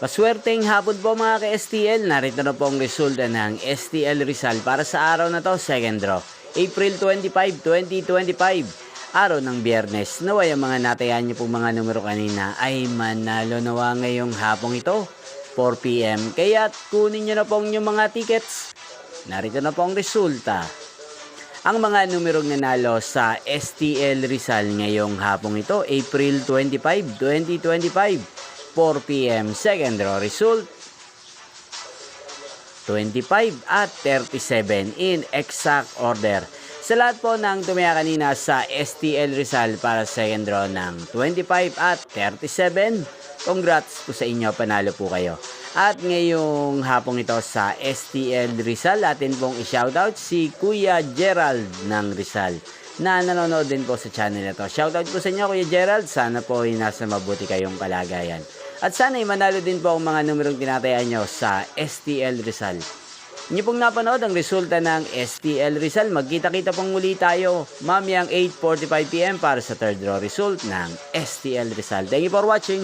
Paswerteng hapon po mga ka-STL, narito na po ang resulta ng STL Rizal para sa araw na to, second draw, April 25, 2025, araw ng Biyernes. Naway ang mga natayan niyo pong mga numero kanina ay manalo nawa ngayong hapong ito, 4 PM. Kaya kunin niyo na po yung mga tickets. Narito na po ang resulta. Ang mga numerong nanalo sa STL Rizal ngayong hapong ito, April 25, 2025, 4 PM, second draw result 25 at 37 in exact order. Sa lahat po ng tumaya kanina sa STL Rizal para second draw ng 25 at 37, congrats po sa inyo, panalo po kayo. At ngayong hapong ito sa STL Rizal, atin pong i-shoutout si Kuya Gerald ng Rizal na nanonood din po sa channel na to. Shoutout po sa inyo Kuya Gerald, sana po ay nasa mabuti kayong kalagayan. At sana ay manalo din po ang mga numerong tinatayaan nyo sa STL Rizal. Inyo pong napanood ang resulta ng STL Rizal. Magkita-kita pong muli tayo mamayang 8:45 PM para sa third draw result ng STL Rizal. Thank you for watching.